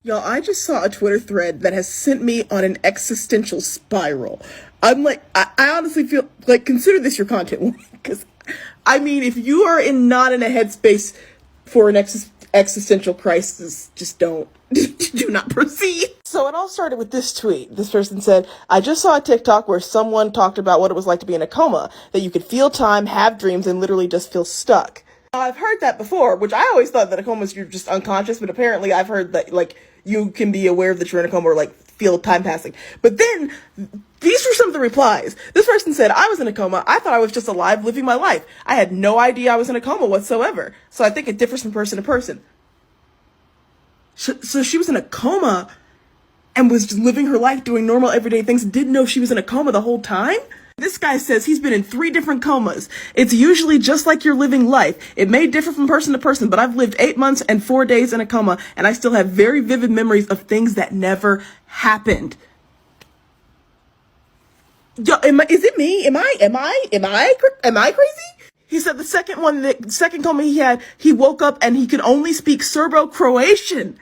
Y'all, I just saw a Twitter thread that has sent me on an existential spiral. I'm like, I honestly feel like, consider this your content warning, because, I mean, if you are not in a headspace for an existential crisis, just don't, do not proceed. So it all started with this tweet. This person said, I just saw a TikTok where someone talked about what it was like to be in a coma, that you could feel time, have dreams, and literally just feel stuck. Now, I've heard that before, which I always thought that a coma is you're just unconscious, but apparently I've heard that, like, you can be aware that you're in a coma or, like, feel time passing. But then, these were some of the replies. This person said, I was in a coma. I thought I was just alive living my life. I had no idea I was in a coma whatsoever. So I think it differs from person to person. So she was in a coma and was just living her life doing normal everyday things, didn't know she was in a coma the whole time? This guy says he's been in 3 different comas. It's usually just like you're living life. It may differ from person to person, but I've lived 8 months and 4 days in a coma, and I still have very vivid memories of things that never happened. Yo, is it me? Am I crazy? He said the second coma he had, he woke up and he could only speak Serbo-Croatian.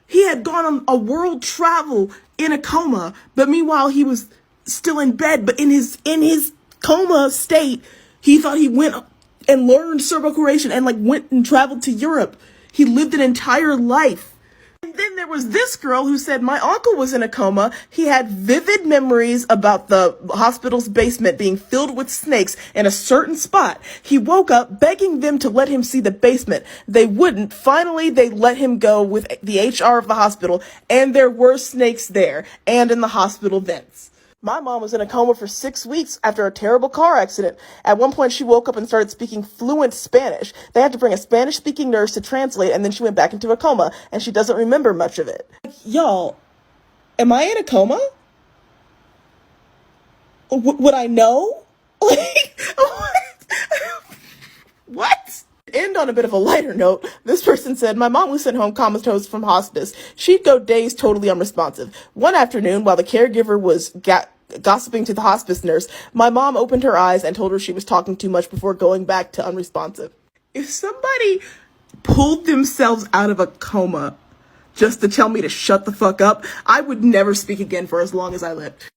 He had gone on a world travel in a coma, but meanwhile he was still in bed. But in his coma state, he thought he went and learned Serbo-Croatian and like went and traveled to Europe. He lived an entire life. And then there was this girl who said, my uncle was in a coma. He had vivid memories about the hospital's basement being filled with snakes in a certain spot. He woke up begging them to let him see the basement. They wouldn't. Finally, they let him go with the HR of the hospital, and there were snakes there and in the hospital vents. My mom was in a coma for 6 weeks after a terrible car accident. At one point, she woke up and started speaking fluent Spanish. They had to bring a Spanish-speaking nurse to translate, and then she went back into a coma, and she doesn't remember much of it. Y'all, am I in a coma? Would I know? Like, what? What? End on a bit of a lighter note, this person said, my mom was sent home comatose from hospice. She'd go days totally unresponsive. One afternoon, while the caregiver was gossiping to the hospice nurse, my mom opened her eyes and told her she was talking too much before going back to unresponsive. If somebody pulled themselves out of a coma just to tell me to shut the fuck up, I would never speak again for as long as I lived.